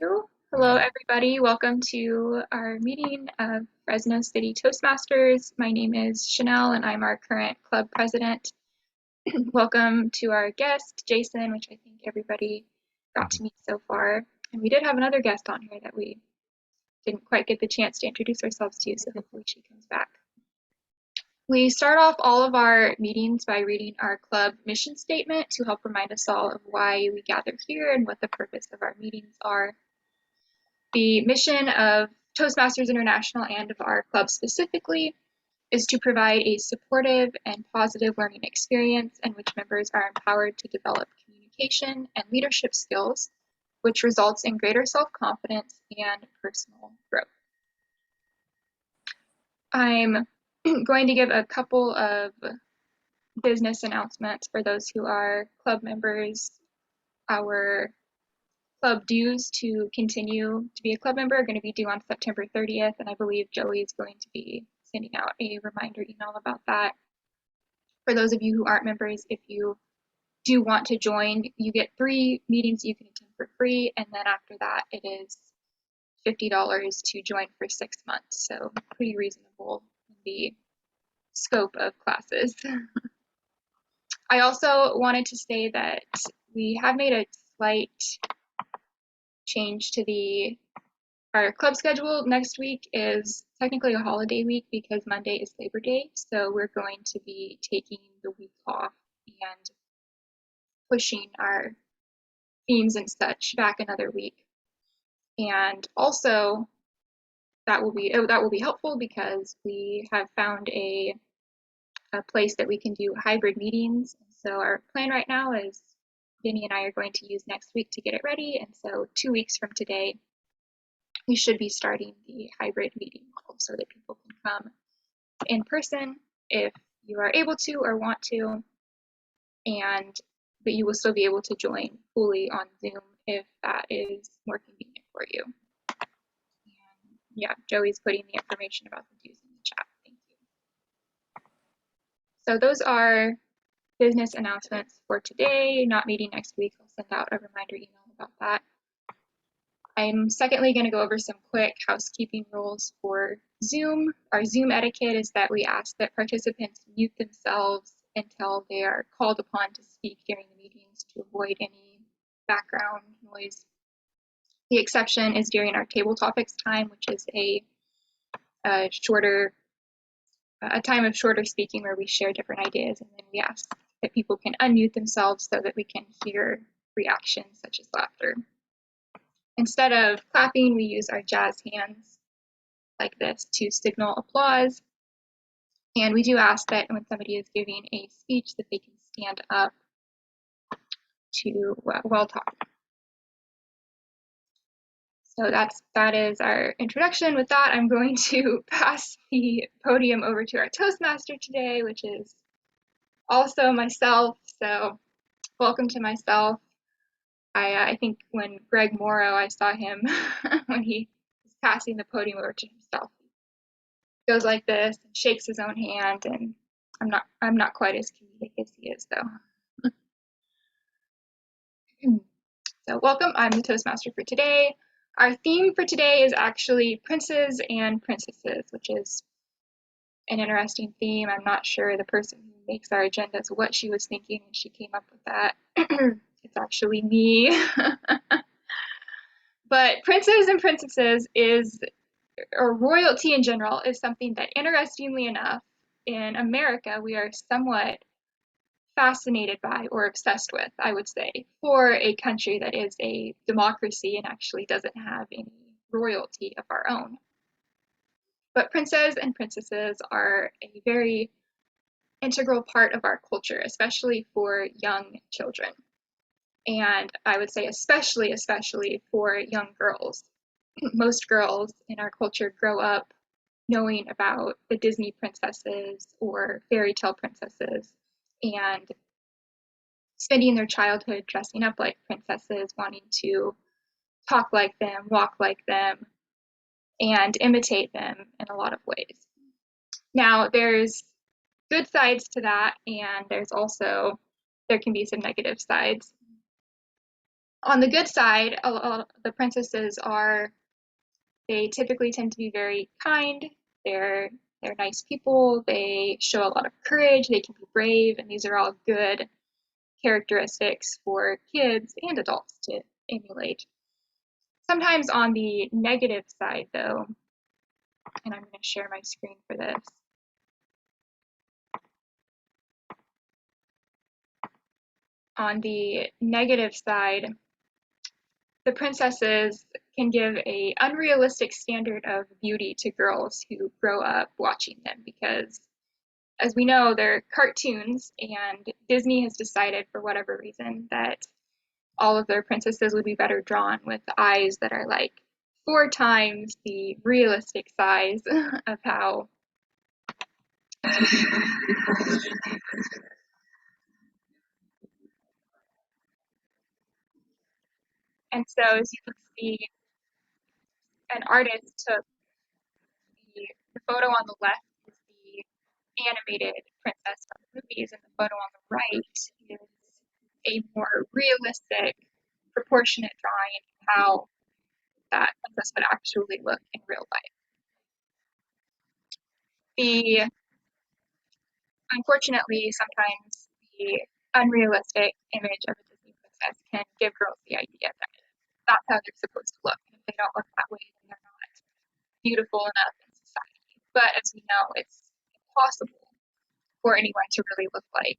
you. Hello, everybody. Welcome to our meeting of Fresno City Toastmasters. My name is Chanel, and I'm our current club president. Welcome to our guest, Jason, which I think everybody got to meet so far. And we did have another guest on here that we didn't quite get the chance to introduce ourselves to, so hopefully she comes back. We start off all of our meetings by reading our club mission statement to help remind us all of why we gather here and what the purpose of our meetings are. The mission of Toastmasters International and of our club specifically is to provide a supportive and positive learning experience in which members are empowered to develop communication and leadership skills, which results in greater self-confidence and personal growth. I'm going to give a couple of business announcements for those who are club members. Our club dues to continue to be a club member are going to be due on September 30th, and I believe Joey is going to be sending out a reminder email about that. For those of you who aren't members, if you do want to join, you get 3 meetings you can attend for free, and then after that it is $50 to join for 6 months, so pretty reasonable in the scope of classes. I also wanted to say that we have made a slight change to our club schedule. Next week is technically a holiday week because Monday is Labor Day, so we're going to be taking the week off and pushing our themes and such back another week. And also that will be helpful because we have found a place that we can do hybrid meetings. So our plan right now is Vinny and I are going to use next week to get it ready, and so 2 weeks from today we should be starting the hybrid meeting model so that people can come in person if you are able to or want to, but you will still be able to join fully on Zoom if that is more convenient for you. And yeah, Joey's putting the information about the dues in the chat. Thank you. So those are business announcements for today. Not meeting next week. I'll send out a reminder email about that. I'm secondly going to go over some quick housekeeping rules for Zoom. Our Zoom etiquette is that we ask that participants mute themselves until they are called upon to speak during the meetings to avoid any background noise. The exception is during our table topics time, which is a time of shorter speaking where we share different ideas, and then we ask that people can unmute themselves so that we can hear reactions such as laughter. Instead of clapping, we use our jazz hands like this to signal applause. And we do ask that when somebody is giving a speech that they can stand up to while talking. So that is our introduction. With that, I'm going to pass the podium over to our Toastmaster today, which is also myself. So welcome to myself. I think when Greg Morrow, I saw him when he was passing the podium over to himself. He goes like this and shakes his own hand, and I'm not quite as comedic as he is, though. So welcome, I'm the Toastmaster for today. Our theme for today is actually princes and princesses, which is an interesting theme. I'm not sure the person who makes our agendas what she was thinking when she came up with that. It's actually me. But princes and princesses or royalty in general, is something that, interestingly enough, in America, we are somewhat fascinated by or obsessed with, I would say, for a country that is a democracy and actually doesn't have any royalty of our own. But princes and princesses are a very integral part of our culture, especially for young children. And I would say especially for young girls. Most girls in our culture grow up knowing about the Disney princesses or fairy tale princesses and spending their childhood dressing up like princesses, wanting to talk like them, walk like them, and imitate them in a lot of ways. Now, there's good sides to that, and there can be some negative sides. On the good side, the princesses they typically tend to be very kind. They're nice people. They show a lot of courage. They can be brave, and these are all good characteristics for kids and adults to emulate. Sometimes on the negative side, though, and I'm going to share my screen for this. On the negative side, the princesses can give an unrealistic standard of beauty to girls who grow up watching them because, as we know, they're cartoons, and Disney has decided, for whatever reason, that all of their princesses would be better drawn with eyes that are like 4 times the realistic size of how and so, as you can see, an artist took the photo on the left is the animated princess from the movies, and the photo on the right is a more realistic, proportionate drawing of how that princess would actually look in real life. Unfortunately, sometimes the unrealistic image of a Disney princess can give girls the idea that that's how they're supposed to look. And if they don't look that way, then they're not beautiful enough in society. But as we know, it's impossible for anyone to really look like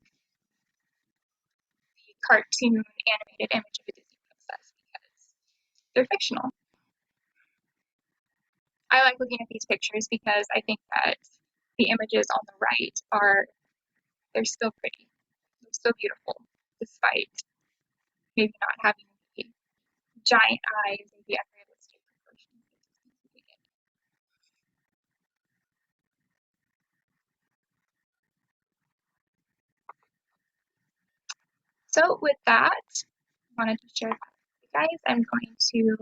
the cartoon animated image of a Disney princess because they're fictional. I like looking at these pictures because I think that the images on the right they're still pretty. They're still beautiful, despite maybe not having the giant eyes and the unrealistic proportions. So with that, I wanted to share that with you guys. I'm going to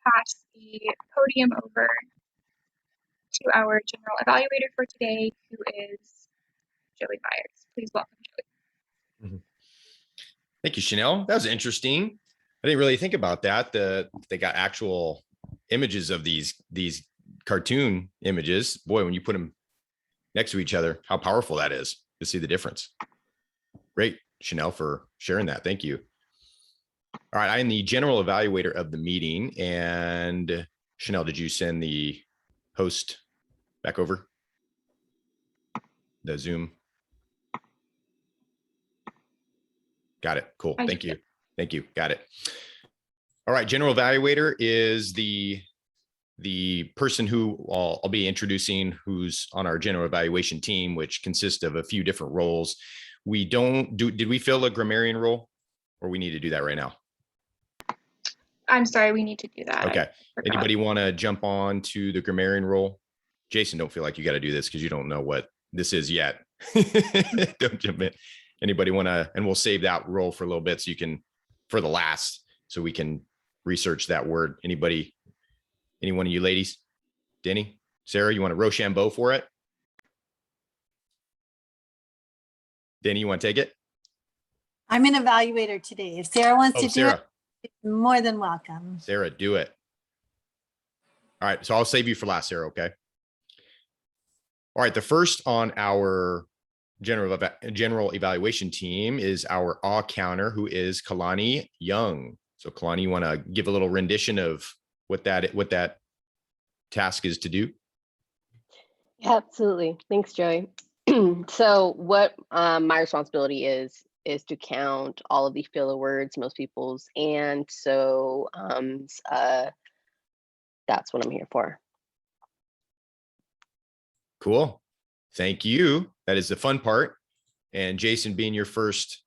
pass the podium over to our general evaluator for today, who is Joey Myers. Please welcome Joey. Mm-hmm. Thank you, Chanel. That was interesting. I didn't really think about that. They got actual images of these cartoon images. Boy, when you put them next to each other, how powerful that is to see the difference. Great, Chanel, for sharing that. Thank you. All right, I am the general evaluator of the meeting. And Chanel, did you send the host back over? The Zoom? Got it. Cool. Thank you. Thank you. Got it. All right. General evaluator is the person who I'll be introducing, who's on our general evaluation team, which consists of a few different roles. Did we fill a grammarian role, or we need to do that right now? I'm sorry, we need to do that. Okay. Anybody want to jump on to the grammarian role? Jason, don't feel like you got to do this because you don't know what this is yet. Don't jump in. Anybody want to, and we'll save that role for a little bit so you can, for the last, so we can research that word. Any one of you ladies? Denny, Sarah, you want to Rochambeau for it? Denny, you want to take it? I'm an evaluator today. If Sarah wants to do Sarah. it, more than welcome. Sarah, do it. All right, so I'll save you for last, Sarah, okay? All right, the first on our general evaluation team is our awe counter, who is Kalani Young. So Kalani, you want to give a little rendition of what that task is to do? Absolutely. Thanks, Joey. So what my responsibility is to count all of the filler words, most people's, and so that's what I'm here for. Cool. Thank you. That is the fun part. And Jason, being your first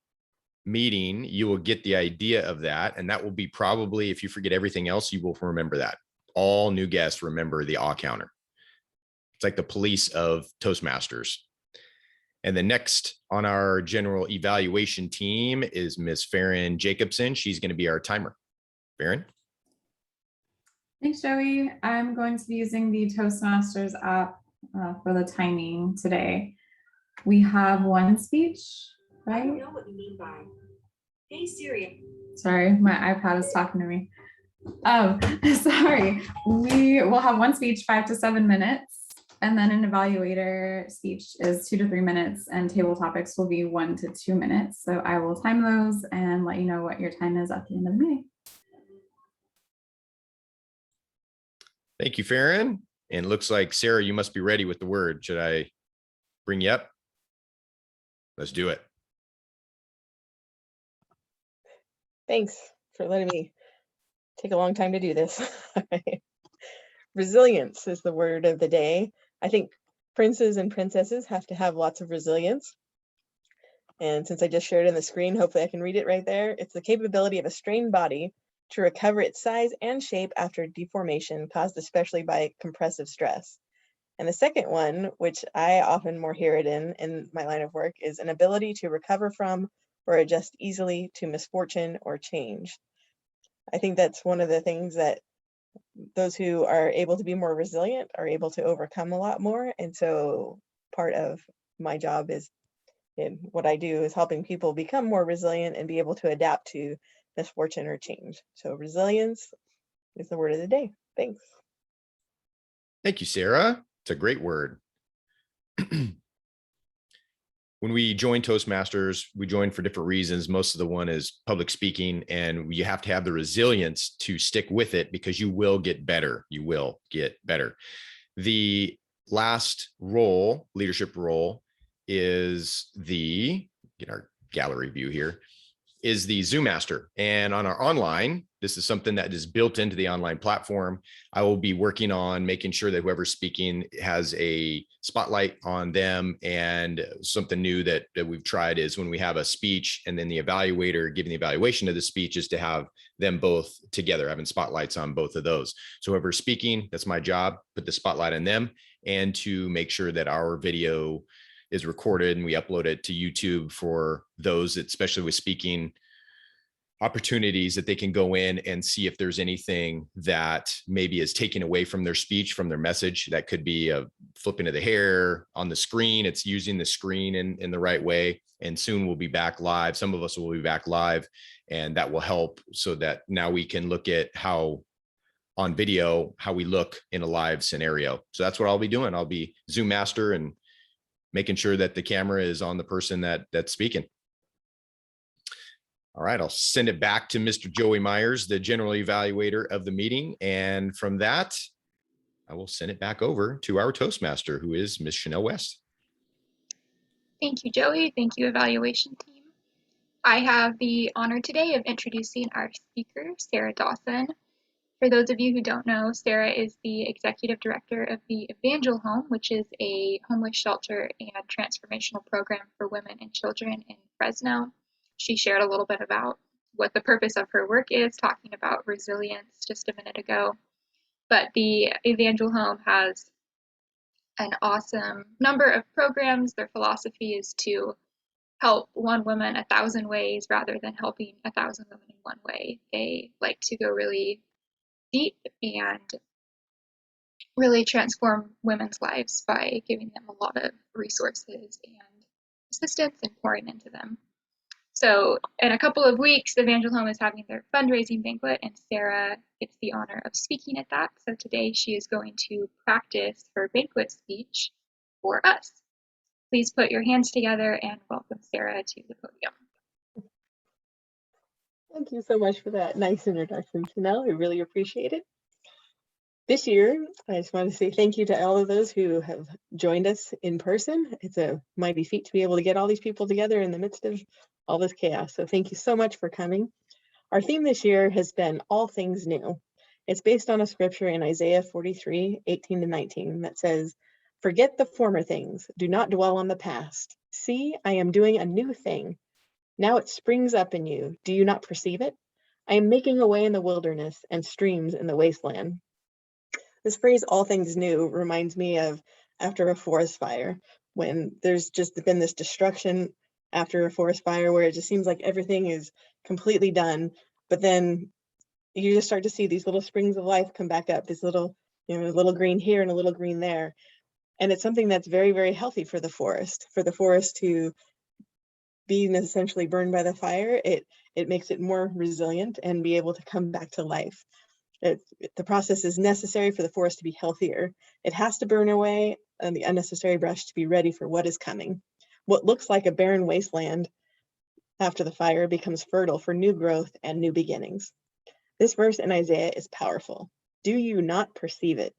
meeting, you will get the idea of that. And that will be probably, if you forget everything else, you will remember that. All new guests remember the awe counter. It's like the police of Toastmasters. And the next on our general evaluation team is Miss Farron Jacobson. She's going to be our timer. Farron? Thanks, Joey. I'm going to be using the Toastmasters app for the timing today. We have one speech, right? I don't know what you mean by, hey Siri, Sorry, my iPad is talking to me. Sorry. We will have one speech, 5 to 7 minutes, and then an evaluator speech is 2 to 3 minutes, and table topics will be 1 to 2 minutes. So I will time those and let you know what your time is at the end of the meeting. Thank you, Farron. And it looks like, Sarah, you must be ready with the word. Should I bring you up? Let's do it. Thanks for letting me take a long time to do this. Resilience is the word of the day. I think princes and princesses have to have lots of resilience. And since I just shared it on the screen, hopefully I can read it right there. It's the capability of a strained body to recover its size and shape after deformation caused especially by compressive stress. And the second one, which I often more hear it in my line of work, is an ability to recover from or adjust easily to misfortune or change. I think that's one of the things that those who are able to be more resilient are able to overcome a lot more. And so part of my job is, what I do is helping people become more resilient and be able to adapt to misfortune or change. So resilience is the word of the day. Thanks. Thank you, Sarah. It's a great word. When we join Toastmasters, we join for different reasons. Most of the one is public speaking, and you have to have the resilience to stick with it because you will get better. You will get better. The last role, leadership role, is get our gallery view here, is the Zoom Master. And on our online, this is something that is built into the online platform. I will be working on making sure that whoever's speaking has a spotlight on them. And something new that we've tried is when we have a speech and then the evaluator giving the evaluation of the speech is to have them both together, having spotlights on both of those. So whoever's speaking, that's my job, put the spotlight on them, and to make sure that our video is recorded and we upload it to YouTube for those, especially with speaking opportunities, that they can go in and see if there's anything that maybe is taken away from their speech, from their message. That could be a flipping of the hair on the screen. It's using the screen in the right way. And soon we'll be back live. Some of us will be back live, and that will help so that now we can look at how on video, how we look in a live scenario. So that's what I'll be doing. I'll be Zoom Master and making sure that the camera is on the person that's speaking. All right, I'll send it back to Mr. Joey Myers, the general evaluator of the meeting. And from that, I will send it back over to our Toastmaster, who is Ms. Chanel West. Thank you, Joey. Thank you, evaluation team. I have the honor today of introducing our speaker, Sarah Dawson. For those of you who don't know, Sarah is the executive director of the Evangel Home, which is a homeless shelter and transformational program for women and children in Fresno. She shared a little bit about what the purpose of her work is, talking about resilience just a minute ago. But the Evangel Home has an awesome number of programs. Their philosophy is to help one woman 1,000 ways rather than helping 1,000 women in one way. They like to go really deep and really transform women's lives by giving them a lot of resources and assistance and pouring into them. So in a couple of weeks, the Evangel Home is having their fundraising banquet, and Sarah gets the honor of speaking at that. So today she is going to practice her banquet speech for us. Please put your hands together and welcome Sarah to the podium. Thank you so much for that nice introduction, Chanel. I really appreciate it. This year, I just want to say thank you to all of those who have joined us in person. It's a mighty feat to be able to get all these people together in the midst of all this chaos. So thank you so much for coming. Our theme this year has been all things new. It's based on a scripture in Isaiah 43, 18 to 19 that says, "Forget the former things, do not dwell on the past. See, I am doing a new thing. Now it springs up in you. Do you not perceive it? I am making a way in the wilderness and streams in the wasteland." This phrase, all things new, reminds me of after a forest fire, when there's just been this destruction after a forest fire where it just seems like everything is completely done. But then you just start to see these little springs of life come back up, this little, a little green here and a little green there. And it's something that's very, very healthy for the forest to being essentially burned by the fire. It It makes it more resilient and be able to come back to life. The process is necessary for the forest to be healthier. It has to burn away the unnecessary brush to be ready for what is coming. What looks like a barren wasteland after the fire becomes fertile for new growth and new beginnings. This verse in Isaiah is powerful. Do you not perceive it?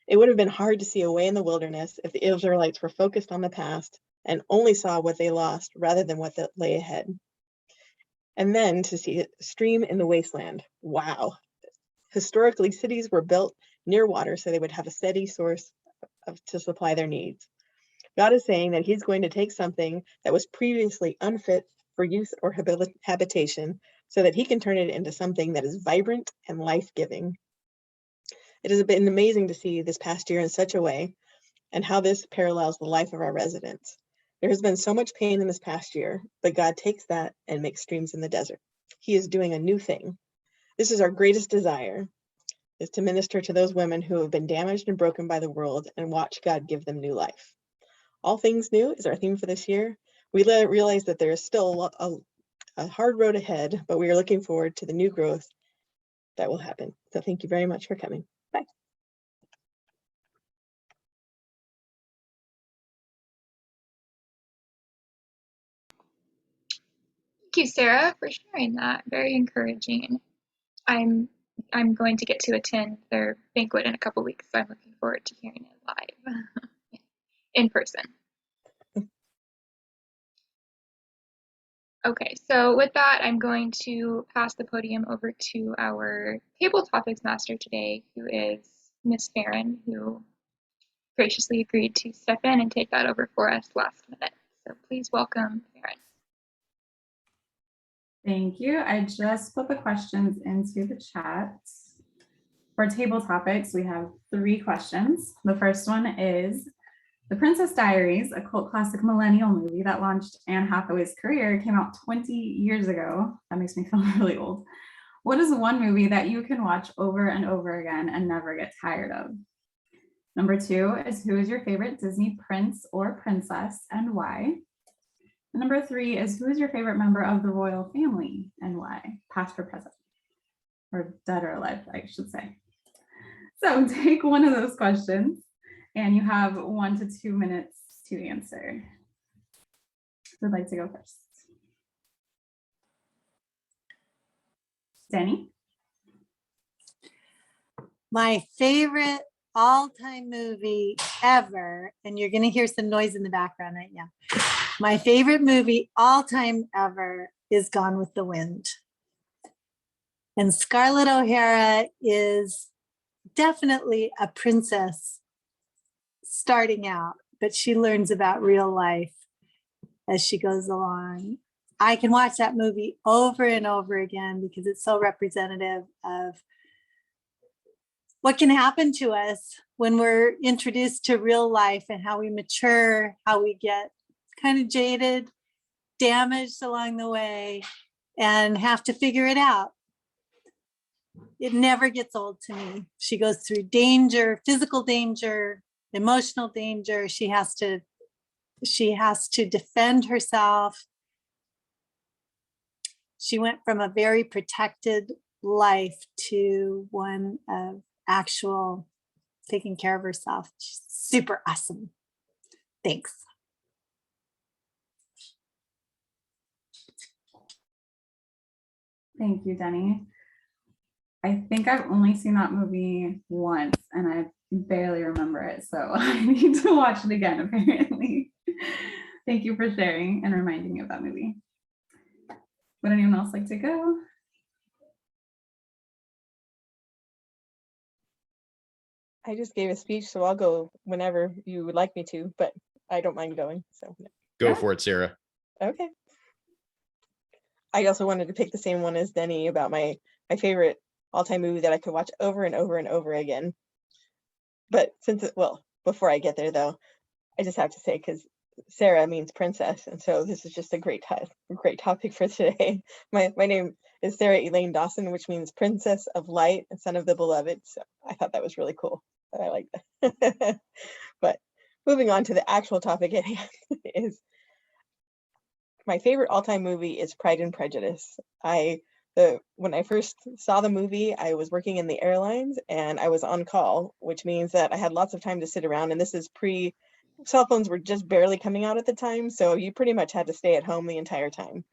It would have been hard to see a way in the wilderness if the Israelites were focused on the past and only saw what they lost rather than what lay ahead. And then to see a stream in the wasteland. Wow. Historically, cities were built near water so they would have a steady source to supply their needs. God is saying that he's going to take something that was previously unfit for use or habitation so that he can turn it into something that is vibrant and life-giving. It has been amazing to see this past year in such a way and how this parallels the life of our residents. There has been so much pain in this past year, but God takes that and makes streams in the desert. He is doing a new thing. This is our greatest desire, is to minister to those women who have been damaged and broken by the world and watch God give them new life. All things new is our theme for this year. We realize that there is still a hard road ahead, but we are looking forward to the new growth that will happen. So thank you very much for coming. Bye. Thank you, Sarah, for sharing that. Very encouraging. I'm going to get to attend their banquet in a couple weeks, so I'm looking forward to hearing it live in person. Okay, so with that, I'm going to pass the podium over to our table topics master today, who is Miss Farron, who graciously agreed to step in and take that over for us last minute. So please welcome Farron. Thank you. I just put the questions into the chat. For table topics, we have 3 questions. The first one is, The Princess Diaries, a cult classic millennial movie that launched Anne Hathaway's career, came out 20 years ago. That makes me feel really old. What is one movie that you can watch over and over again and never get tired of? Number 2 is, who is your favorite Disney prince or princess and why? Number 3 is, who is your favorite member of the royal family and why? Past or present, or dead or alive, I should say. So take one of those questions and you have 1 to 2 minutes to answer. Who'd like to go first? Danny? My favorite all-time movie ever, and you're going to hear some noise in the background right now. My favorite movie all-time ever is Gone with the Wind. And Scarlett O'Hara is definitely a princess starting out, but she learns about real life as she goes along. I can watch that movie over and over again because it's so representative of what can happen to us when we're introduced to real life and how we mature, how we get kind of jaded, damaged along the way, and have to figure it out. It never gets old to me. She goes through danger, physical danger, emotional danger. She has to defend herself. She went from a very protected life to one of actual taking care of herself. She's super awesome. Thanks. Thank you, Denny. I think I've only seen that movie once and I barely remember it, so I need to watch it again, apparently. Thank you for sharing and reminding me of that movie. Would anyone else like to go? I just gave a speech, so I'll go whenever you would like me to, but I don't mind going. So Go for it, Sarah. okay. I also wanted to pick the same one as Denny about my favorite all-time movie that I could watch over and over and over again. But before I get there though, I just have to say, because Sarah means princess, and so this is just a great topic for today. My name is Sarah Elaine Dawson, which means Princess of Light and Son of the Beloved. So I thought that was really cool. I like that. But moving on to the actual topic at hand is, my favorite all-time movie is Pride and Prejudice. When I first saw the movie, I was working in the airlines and I was on call, which means that I had lots of time to sit around. And this is cell phones were just barely coming out at the time, so you pretty much had to stay at home the entire time.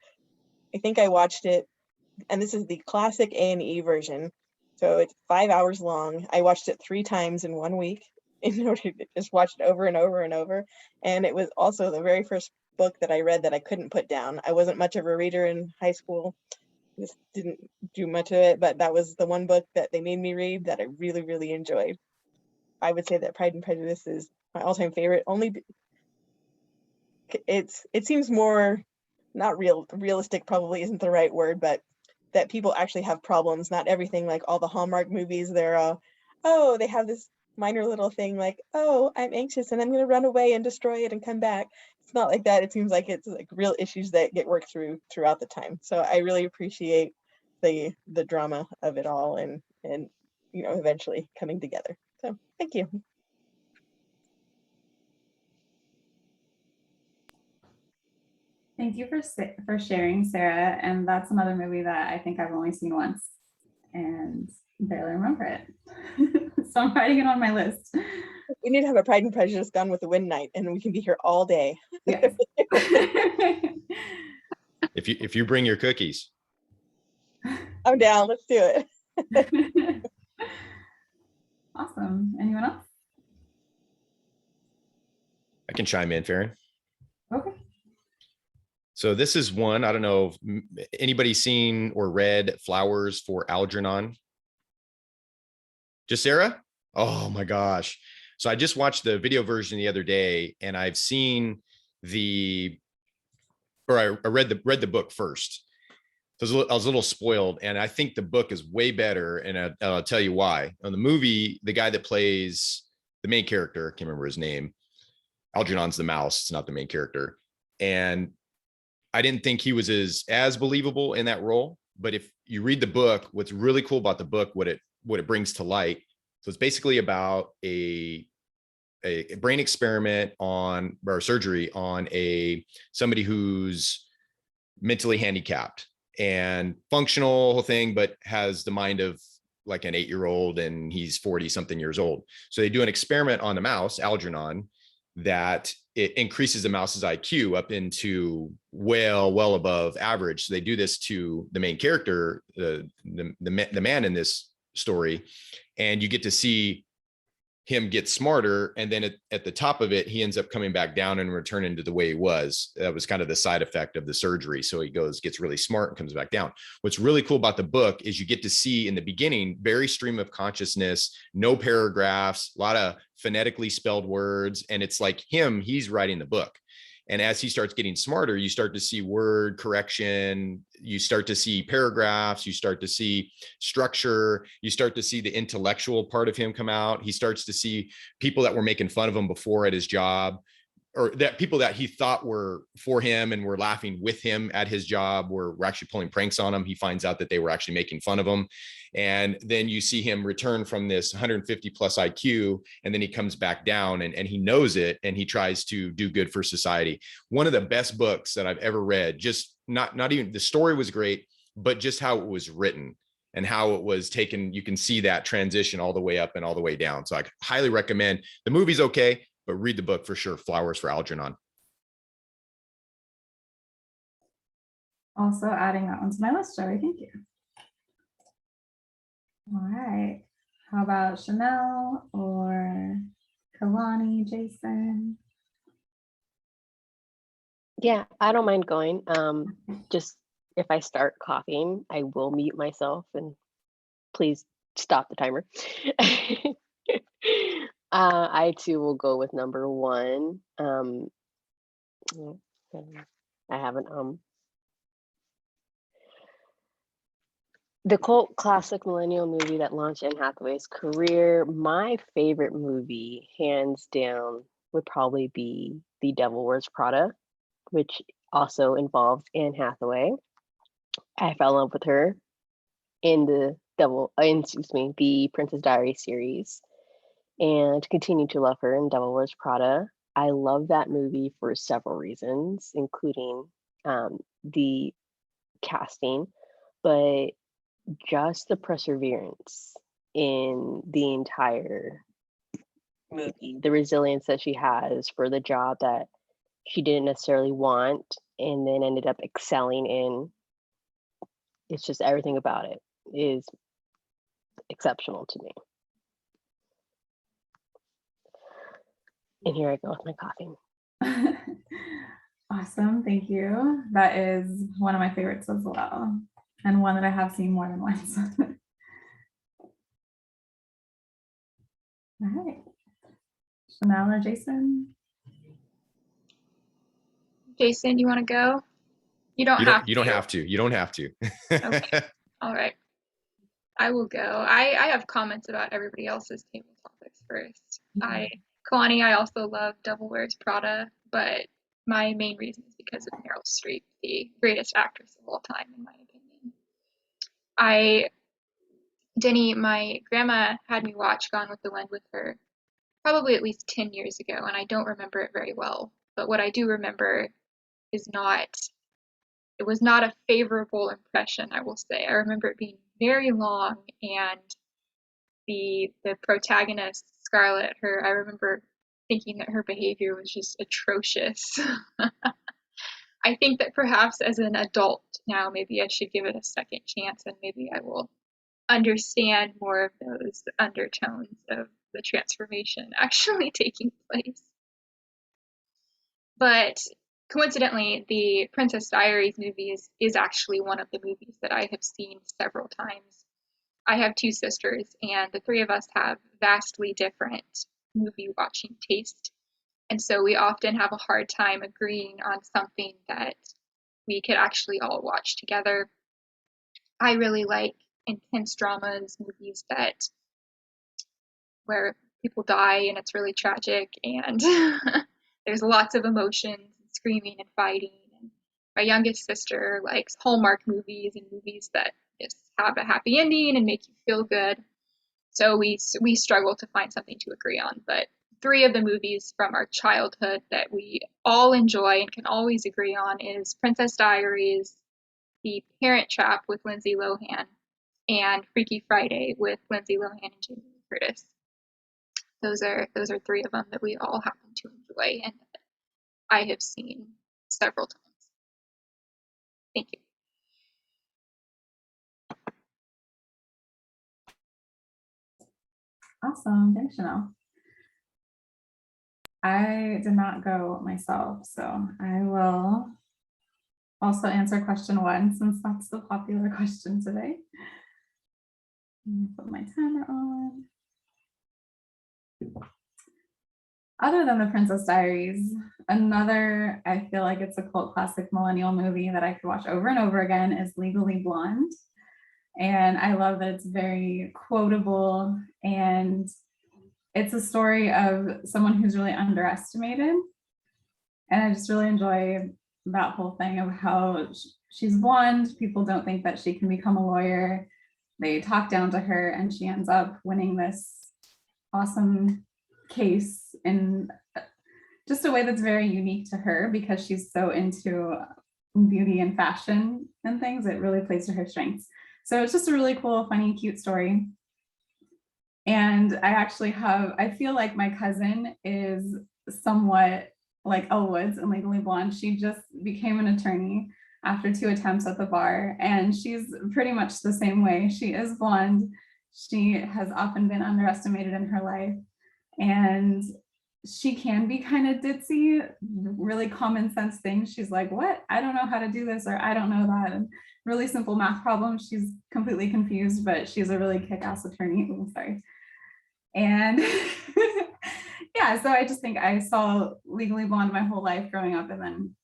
I think I watched it, and this is the classic A&E version, so it's 5 hours long. I watched it 3 times in 1 week in order to just watch it over and over and over. And it was also the very first book that I read that I couldn't put down. I wasn't much of a reader in high school. Just didn't do much of it, but that was the one book that they made me read that I really, really enjoyed. I would say that Pride and Prejudice is my all-time favorite. It seems more not realistic, probably isn't the right word, but that people actually have problems. Not everything like all the Hallmark movies. They have this minor little thing like, oh, I'm anxious and I'm going to run away and destroy it and come back. It's not like that. It seems like it's like real issues that get worked throughout the time. So I really appreciate the drama of it all and eventually coming together. So thank you. Thank you for sharing, Sarah. And that's another movie that I think I've only seen once and barely remember it. So I'm writing it on my list. We need to have a Pride and Prejudice Gone with the Wind night, and we can be here all day. Yes. If you bring your cookies. I'm down. Let's do it. Awesome. Anyone else? I can chime in, Farron. Okay. So this is one, I don't know if anybody seen or read Flowers for Algernon? Just Sarah? Oh my gosh. So I just watched the video version the other day, and I've seen I read the book first. So I was a little spoiled, and I think the book is way better, and I'll tell you why. On the movie, the guy that plays the main character, I can't remember his name, Algernon's the mouse, it's not the main character. And I didn't think he was as believable in that role. But if you read the book, what's really cool about the book, what it brings to light. So it's basically about a brain experiment or surgery on somebody who's mentally handicapped and functional whole thing, but has the mind of like an 8-year-old, and he's 40 something years old. So they do an experiment on the mouse, Algernon, that it increases the mouse's IQ up into well above average. So they do this to the main character, the man in this story, and you get to see him get smarter. And then at the top of it, he ends up coming back down and returning to the way he was. That was kind of the side effect of the surgery. So he gets really smart and comes back down. What's really cool about the book is you get to see in the beginning, very stream of consciousness, no paragraphs, a lot of phonetically spelled words. And it's like he's writing the book. And as he starts getting smarter, you start to see word correction, you start to see paragraphs, you start to see structure, you start to see the intellectual part of him come out. He starts to see people that were making fun of him before at his job, or that people that he thought were for him and were laughing with him at his job were actually pulling pranks on him. He finds out that they were actually making fun of him. And then you see him return from this 150 plus IQ, and then he comes back down and he knows it, and he tries to do good for society. One of the best books that I've ever read. Just not even the story was great, but just how it was written and how it was taken. You can see that transition all the way up and all the way down. So I highly recommend. The movie's okay, but read the book for sure. Flowers for Algernon. Also adding that one to my list, Joey. Thank you. All right. How about Chanel or Kalani, Jason? Yeah, I don't mind going. Just if I start coughing, I will mute myself, and please stop the timer. I too will go with number 1. I haven't the cult classic millennial movie that launched Anne Hathaway's career. My favorite movie, hands down, would probably be The Devil Wears Prada, which also involves Anne Hathaway. I fell in love with her in the Princess Diary series, and continue to love her in Devil Wears Prada. I love that movie for several reasons, including the casting, but just the perseverance in the entire movie, the resilience that she has for the job that she didn't necessarily want and then ended up excelling in. It's just everything about it is exceptional to me. And here I go with my coughing. Awesome, thank you. That is one of my favorites as well, and one that I have seen more than once. All right, Chanel or Jason? Jason, you want to go? You don't have You don't have to. You don't have to. Okay. All right. I will go. I have comments about everybody else's table topics first. Kalani, I also love Devil Wears Prada, but my main reason is because of Meryl Streep, the greatest actress of all time, in my opinion. Denny, my grandma had me watch Gone with the Wind with her probably at least 10 years ago, and I don't remember it very well. But what I do remember is it was not a favorable impression, I will say. I remember it being very long, and the protagonist, Scarlett, I remember thinking that her behavior was just atrocious. I think that perhaps as an adult now, maybe I should give it a second chance, and maybe I will understand more of those undertones of the transformation actually taking place. But coincidentally, the Princess Diaries movie is actually one of the movies that I have seen several times. I have two sisters, and the three of us have vastly different movie watching taste. And so we often have a hard time agreeing on something that we could actually all watch together. I really like intense dramas, movies where people die and it's really tragic, and there's lots of emotions and screaming and fighting. And my youngest sister likes Hallmark movies and movies that just have a happy ending and make you feel good. So we struggle to find something to agree on. But three of the movies from our childhood that we all enjoy and can always agree on is Princess Diaries, The Parent Trap with Lindsay Lohan, and Freaky Friday with Lindsay Lohan and Jamie Lee Curtis. Those are three of them that we all happen to enjoy and that I have seen several times. Thank you. Awesome, thanks, Chanel. I did not go myself, so I will also answer question 1 since that's the popular question today. Put my timer on. Other than the Princess Diaries, another, I feel like it's a cult classic millennial movie that I could watch over and over again is Legally Blonde. And I love that it's very quotable, and it's a story of someone who's really underestimated. And I just really enjoy that whole thing of how she's blonde. People don't think that she can become a lawyer. They talk down to her, and she ends up winning this awesome case in just a way that's very unique to her because she's so into beauty and fashion and things. It really plays to her strengths. So it's just a really cool, funny, cute story. And I feel like my cousin is somewhat like Elle Woods in Legally Blonde. She just became an attorney after 2 attempts at the bar, and she's pretty much the same way. She is blonde. She has often been underestimated in her life, and she can be kind of ditzy, really common sense things. She's like, what? I don't know how to do this, or I don't know that. And really simple math problems, she's completely confused, but she's a really kick-ass attorney. Oh, sorry. And yeah, so I just think I saw Legally Blonde my whole life growing up, and then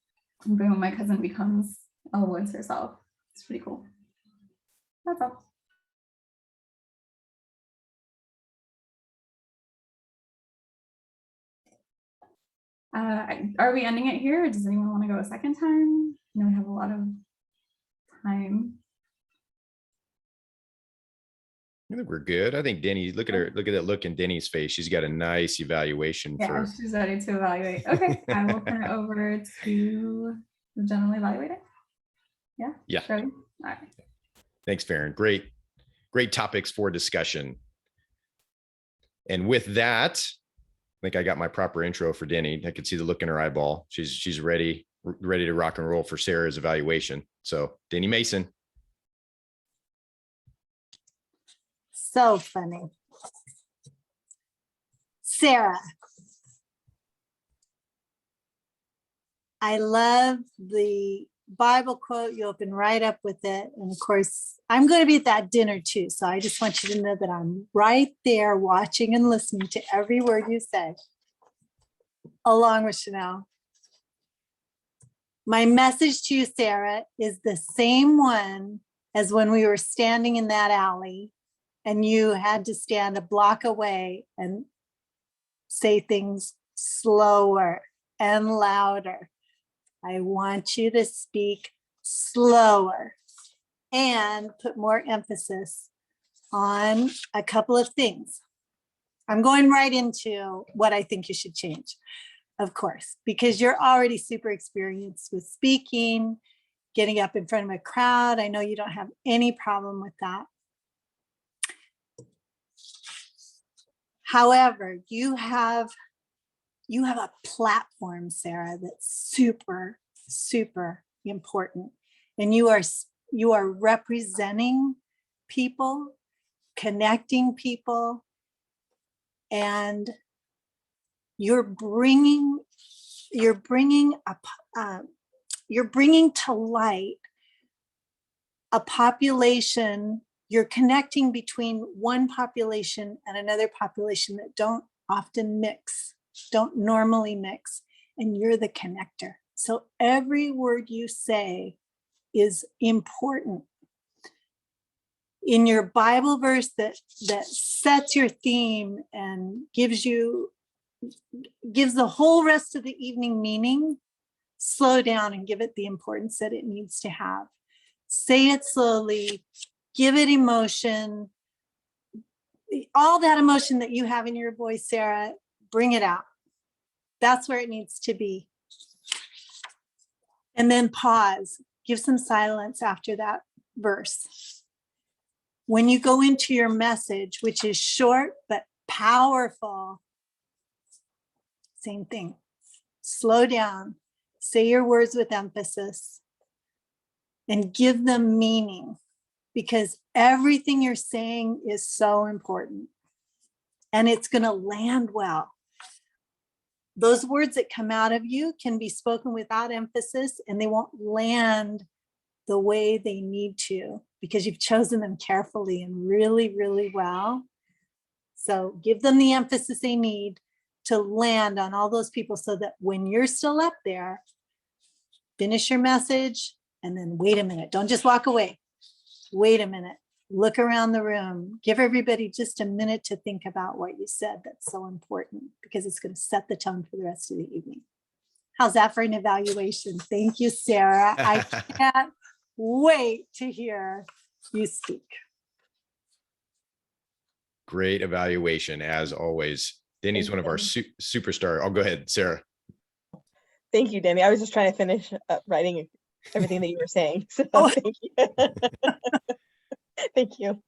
boom, my cousin becomes Elle Woods herself. It's pretty cool. That's all. Are we ending it here, or does anyone want to go a second time? I know we have a lot of time. I think we're good. I think Denny, look at her, look at that look in Denny's face. She's got a nice evaluation Yeah, for. she's ready to evaluate. Okay, I will turn it over to the general evaluator? Yeah? Yeah. Ready? All right. Thanks, Farron. Great topics for discussion. And with that, I think I got my proper intro for Denny. I could see the look in her eyeball. She's ready to rock and roll for Sarah's evaluation. So Denny Mason. So funny. Sarah. I love the Bible quote. You open right up with it. And of course, I'm going to be at that dinner too. So I just want you to know that I'm right there watching and listening to every word you say, along with Chanel. My message to you, Sarah, is the same one as when we were standing in that alley and you had to stand a block away and say things slower and louder. I want you to speak slower and put more emphasis on a couple of things. I'm going right into what I think you should change, of course, because you're already super experienced with speaking, getting up in front of a crowd. I know you don't have any problem with that. However, you have a platform, Sarah, that's super, super important. And you are representing people, connecting people, and you're bringing to light a population. You're connecting between one population and another population that don't often mix, don't normally mix, and you're the connector. So every word you say is important. In your Bible verse that sets your theme and gives the whole rest of the evening meaning, slow down and give it the importance that it needs to have. Say it slowly, give it emotion. All that emotion that you have in your voice, Sarah, bring it out. That's where it needs to be. And then pause, give some silence after that verse. When you go into your message, which is short but powerful, same thing. Slow down, say your words with emphasis, and give them meaning, because everything you're saying is so important and it's going to land well. Those words that come out of you can be spoken without emphasis and they won't land the way they need to because you've chosen them carefully and really, really well. So give them the emphasis they need to land on all those people so that when you're still up there, finish your message and then wait a minute. Don't just walk away. Wait a minute. Look around the room. Give everybody just a minute to think about what you said. That's so important because it's going to set the tone for the rest of the evening. How's that for an evaluation? Thank you, Sarah. I can't wait to hear you speak. Great evaluation, as always. Denny's one of our superstar. I'll go ahead, Sarah. Thank you, Denny. I was just trying to finish up writing everything that you were saying. So thank you. Thank you.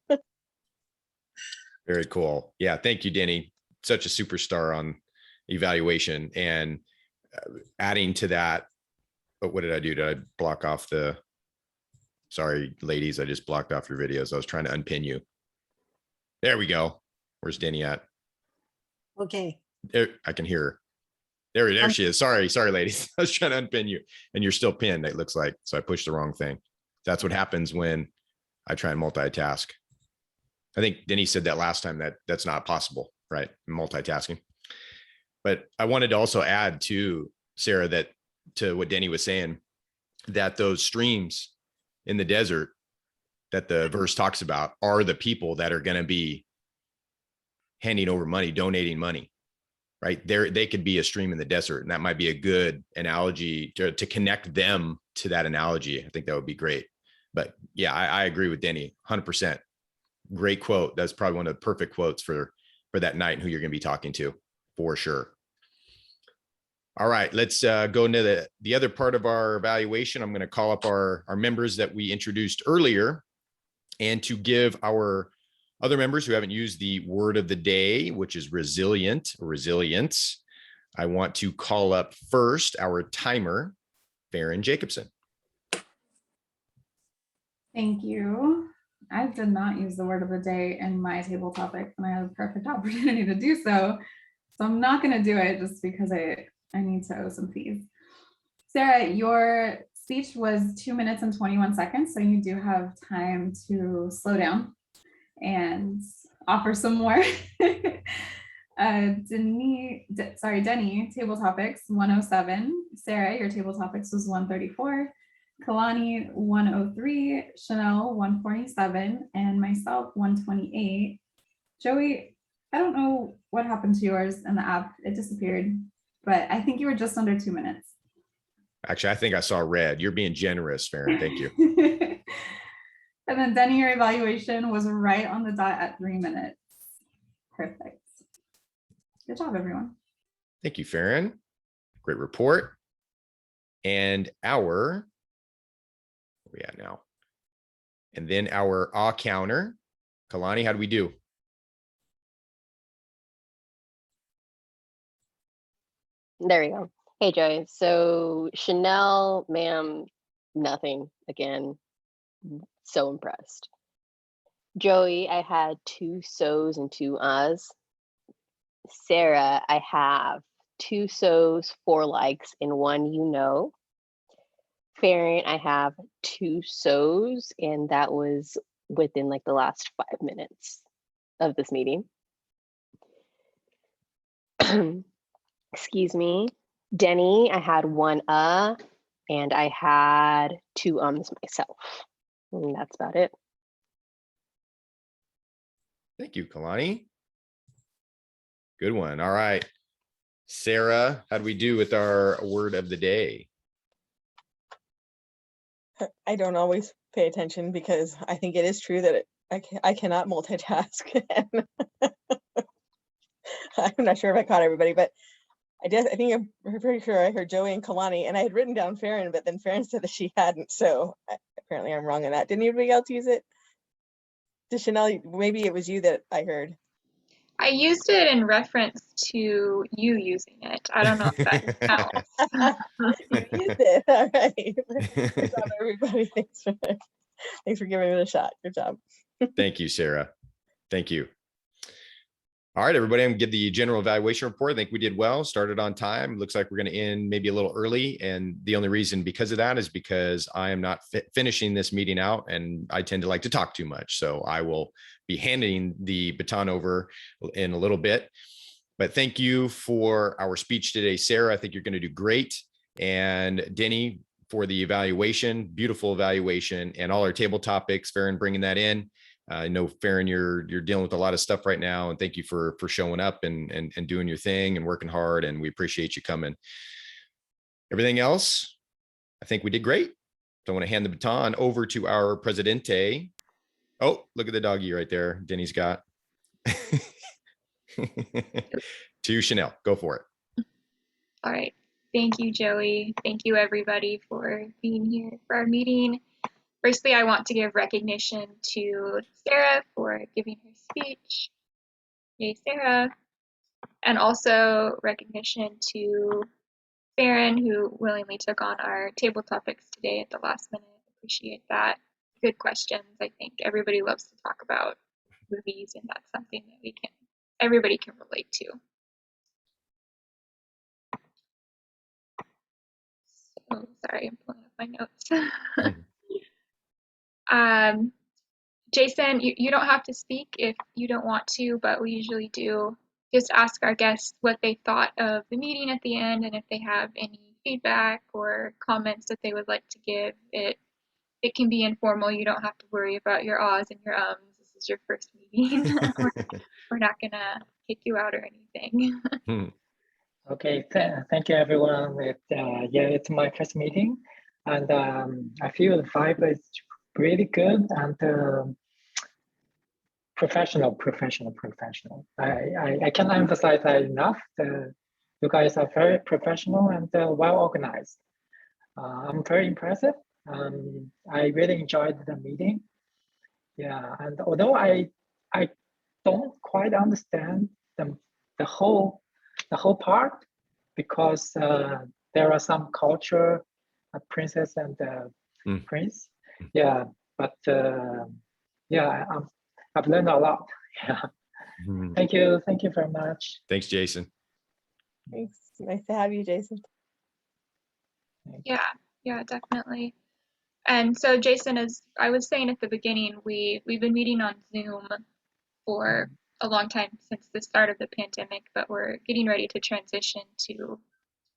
Very cool. Yeah, thank you, Denny. Such a superstar on evaluation. And adding to that, but what did I do? Did I block off the, sorry, ladies, I just blocked off your videos. I was trying to unpin you. There we go. Where's Denny at? Okay. There, I can hear her. There she is. Sorry, ladies. I was trying to unpin you and you're still pinned, it looks like. So I pushed the wrong thing. That's what happens when I try and multitask. I think Denny said that last time that that's not possible, right? Multitasking. But I wanted to also add to Sarah that to what Denny was saying, that those streams in the desert that the verse talks about are the people that are going to be handing over money, donating money, right? They could be a stream in the desert, and that might be a good analogy to connect them to that analogy. I think that would be great. But yeah, I agree with Denny 100%. Great quote. That's probably one of the perfect quotes for that night and who you're going to be talking to for sure. All right, let's go into the other part of our evaluation. I'm going to call up our members that we introduced earlier, and to give our other members who haven't used the word of the day, which is resilient or resilience, I want to call up first our timer, Farron Jacobson. Thank you. I did not use the word of the day in my table topic, and I had a perfect opportunity to do so. So I'm not going to do it just because I need to owe some fees. Sarah, your speech was 2 minutes and 21 seconds, so you do have time to slow down and offer some more. Denny, table topics 107. Sarah, your table topics was 134. Kalani 103, Chanel 147, and myself 128. Joey, I don't know what happened to yours in the app. It disappeared, but I think you were just under 2 minutes. Actually, I think I saw red. You're being generous, Farron. Thank you. And then Denny, your evaluation was right on the dot at 3 minutes. Perfect. Good job, everyone. Thank you, Farron. Great report. And where are we at now? And then our counter. Kalani, how do we do? There we go. Hey, Joy. So Chanel, ma'am, nothing again. So impressed. Joey, I had 2 so's and 2 uhs. Sarah, I have 2 so's, 4 likes, and 1 you know. Farron, I have 2 so's, and that was within like the last 5 minutes of this meeting. Excuse me. Denny, I had 1 and I had 2 ums myself. And that's about it. Thank you, Kalani. Good one. All right. Sarah, how do we do with our word of the day? I don't always pay attention because I think it is true that I cannot multitask. I'm not sure if I caught everybody, but I think I'm pretty sure I heard Joey and Kalani, and I had written down Farron, but then Farron said that she hadn't. So apparently I'm wrong on that. Didn't anybody else use it? Did Chanel, maybe it was you that I heard. I used it in reference to you using it. I don't know if that counts. You used it. All right. Good job, everybody. Thanks for giving it a shot. Good job. Thank you, Sarah. Thank you. All right, everybody, I'm gonna give the general evaluation report. I think we did well, started on time. Looks like we're gonna end maybe a little early. And the only reason because of that is because I am not finishing this meeting out, and I tend to like to talk too much. So I will be handing the baton over in a little bit. But thank you for our speech today, Sarah. I think you're gonna do great. And Denny, for the evaluation, beautiful evaluation, and all our table topics, Farron bringing that in. I know, Farron, you're dealing with a lot of stuff right now, and thank you for showing up and doing your thing and working hard, and we appreciate you coming. Everything else, I think we did great. So I want to hand the baton over to our Presidente. Oh, look at the doggy right there. Denny's got. To Chanel, go for it. All right. Thank you, Joey. Thank you, everybody, for being here for our meeting. Firstly, I want to give recognition to Sarah for giving her speech. Yay, Sarah. And also recognition to Farron, who willingly took on our table topics today at the last minute. Appreciate that. Good questions. I think everybody loves to talk about movies, and that's something that everybody can relate to. So sorry, I'm pulling up my notes. Jason, you don't have to speak if you don't want to, but we usually do just ask our guests what they thought of the meeting at the end, and if they have any feedback or comments that they would like to give. It can be informal. You don't have to worry about your ahs and your ums. This is your first meeting. We're not gonna kick you out or anything. Okay, thank you, everyone. It's my first meeting, and I feel the vibe is really good and professional. I cannot emphasize that enough. you guys are very professional and well organized. I'm very impressive. I really enjoyed the meeting. Yeah, and although I don't quite understand the whole part, because there are some culture, princess and prince. Yeah, but yeah, I've learned a lot. Yeah. Thank you very much. Thanks, Jason. Thanks. Nice to have you, Jason. Yeah, definitely. And so, Jason, as I was saying at the beginning, we've been meeting on Zoom for a long time since the start of the pandemic, but we're getting ready to transition to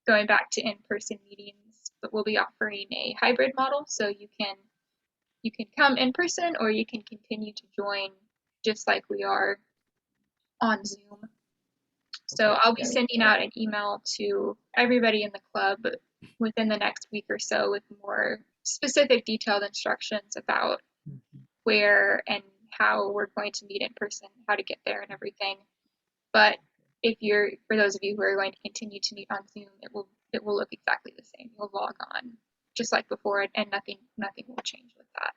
going back to in-person meetings. But we'll be offering a hybrid model, so you can come in person or you can continue to join just like we are on Zoom. So I'll be sending out an email to everybody in the club within the next week or so with more specific detailed instructions about where and how we're going to meet in person, how to get there and everything. But for those of you who are going to continue to meet on Zoom, it will look exactly the same. You'll log on just like before, and nothing will change with that.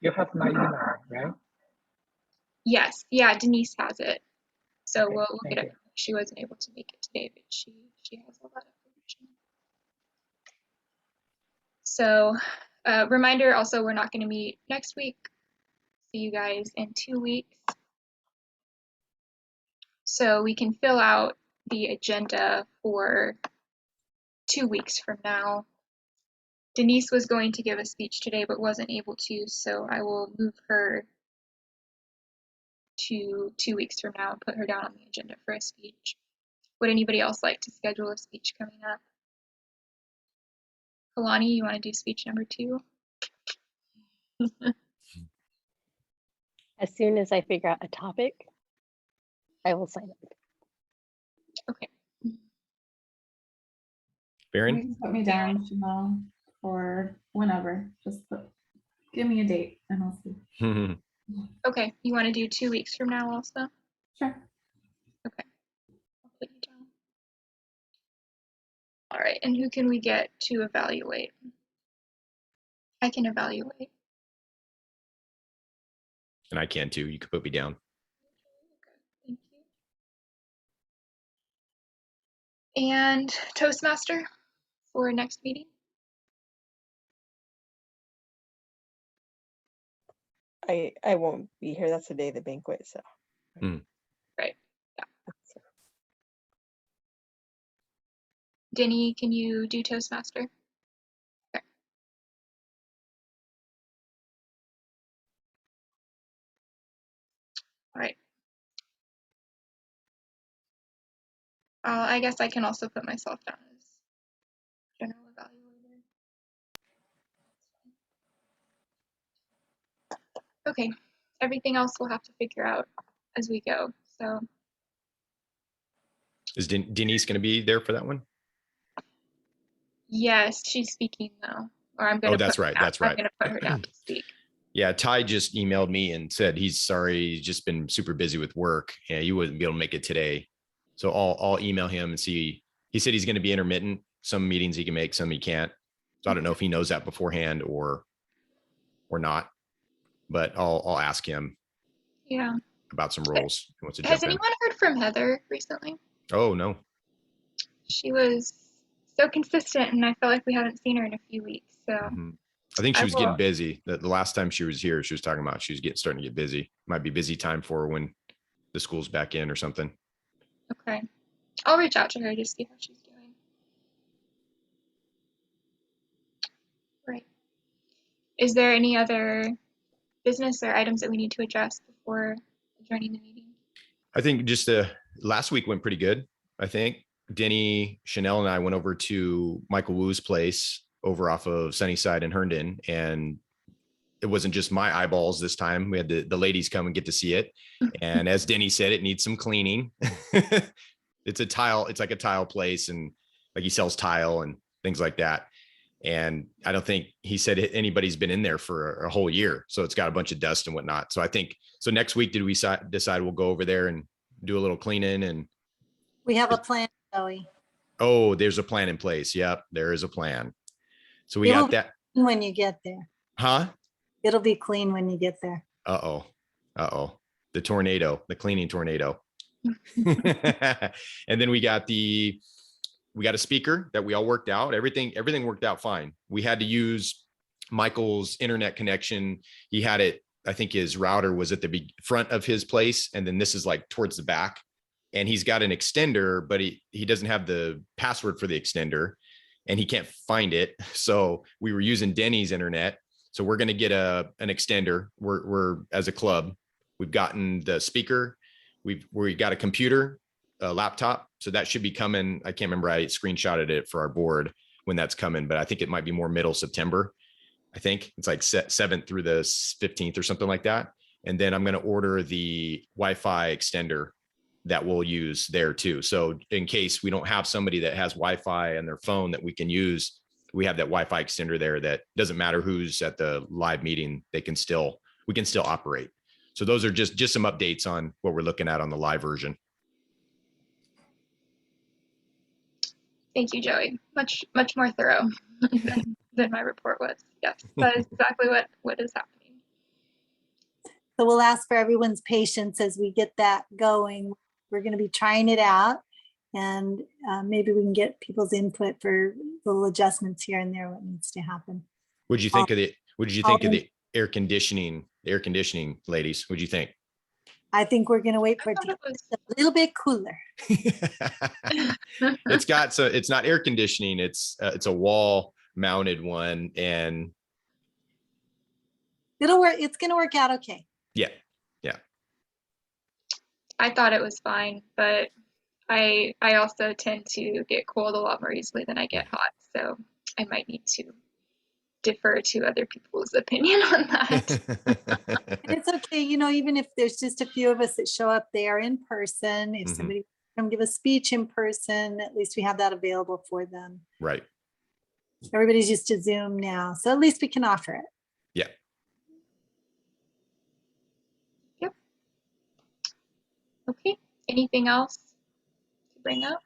You have my email, right? Yes, yeah, Denise has it. So Okay, we'll get thank it. She wasn't able to make it today, but she has all that information. So reminder also, we're not going to meet next week. See you guys in 2 weeks. So we can fill out the agenda for 2 weeks from now. Denise was going to give a speech today, but wasn't able to, so I will move her to 2 weeks from now and put her down on the agenda for a speech. Would anybody else like to schedule a speech coming up? Kalani, you want to do speech number 2? As soon as I figure out a topic, I will sign up. Okay. Baron? You can put me down, Chanel, or whenever. Just give me a date and I'll see. Okay, you want to do 2 weeks from now also? Sure. Okay. I'll put you down. All right, and who can we get to evaluate? I can evaluate. And I can too. You can put me down. Thank you. And Toastmaster for next meeting? I won't be here. That's the day of the banquet, so. Right, yeah. Denny, can you do Toastmaster? Okay. All right. I guess I can also put myself down as general evaluator. Okay, everything else we'll have to figure out as we go. So Is Denise going to be there for that one? yes, she's speaking though, or I'm going to. Oh, that's right. That's right. I'm going to put her down to speak. Yeah, Ty just emailed me and said he's sorry, he's just been super busy with work and you wouldn't be able to make it today. So I'll email him and see. He said he's going to be intermittent. Some meetings he can make, some he can't. So I don't know if he knows that beforehand or not, but I'll ask him. Yeah. About some roles. He wants to Has jump in. anyone heard from Heather recently? Oh no. She was so consistent, and I feel like we haven't seen her in a few weeks. So I think she was getting busy. The last time she was here, she was talking about she was starting to get busy. Might be busy time for her when the school's back in or something. Okay, I'll reach out to her to see how she's doing. Right. Is there any other business or items that we need to address before adjourning the meeting? I think just last week went pretty good. I think Denny, Chanel, and I went over to Michael Wu's place over off of Sunnyside and Herndon, and it wasn't just my eyeballs this time. We had the ladies come and get to see it. And as Denny said, it needs some cleaning. It's like a tile place, and like he sells tile and things like that. And I don't think he said anybody's been in there for a whole year. So it's got a bunch of dust and whatnot. So I think, so next week, did we decide we'll go over there and do a little cleaning and We have a plan, Joey. Oh, there's a plan in place. Yep, there is a plan. So we It'll got that. be when you get there. Huh? It'll be clean when you get there. Uh-oh. Uh-oh. The tornado, the cleaning tornado. And then we got a speaker that we all worked out. Everything worked out fine. We had to use Michael's internet connection. He had it, I think his router was at the front of his place. And then this is like towards the back. And he's got an extender, but he doesn't have the password for the extender and he can't find it. So we were using Denny's internet. So we're going to get an extender. We're as a club, we've gotten the speaker. We got a computer, a laptop. So that should be coming. I can't remember. I screenshotted it for our board when that's coming, but I think it might be more middle September. I think it's like 7th through the 15th or something like that. And then I'm going to order the Wi-Fi extender that we'll use there too. So in case we don't have somebody that has Wi-Fi on their phone that we can use, we have that Wi-Fi extender there that doesn't matter who's at the live meeting, we can still operate. So those are just some updates on what we're looking at on the live version. Thank you, Joey. Much more thorough than my report was. Yes, that is exactly what is happening. So we'll ask for everyone's patience as we get that going. We're going to be trying it out, and maybe we can get people's input for little adjustments here and there, what needs to happen. What did you think of the air conditioning, ladies? What'd you think? I think we're going to wait for it to get a little bit cooler. It's not air conditioning. It's a wall mounted one, and It'll work. It's going to work out okay. Yeah. I thought it was fine, but I also tend to get cold a lot more easily than I get hot, so I might need to defer to other people's opinion on that. And it's okay, even if there's just a few of us that show up there in person, if somebody come give a speech in person, at least we have that available for them. Right. Everybody's used to Zoom now, so at least we can offer it. Yeah. Yep. Okay. Anything else to bring up?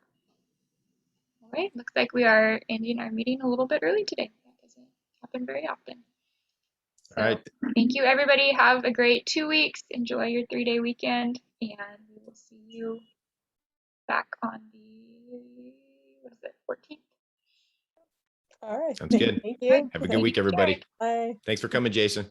All right. Looks like we are ending our meeting a little bit early today. That doesn't happen very often. So, All right. Thank you, everybody. Have a great 2 weeks. Enjoy your 3-day weekend, and we will see you back on the 14th. All right. Sounds good. Thank you. Have a good week, everybody. Bye. Thanks for coming, Jason.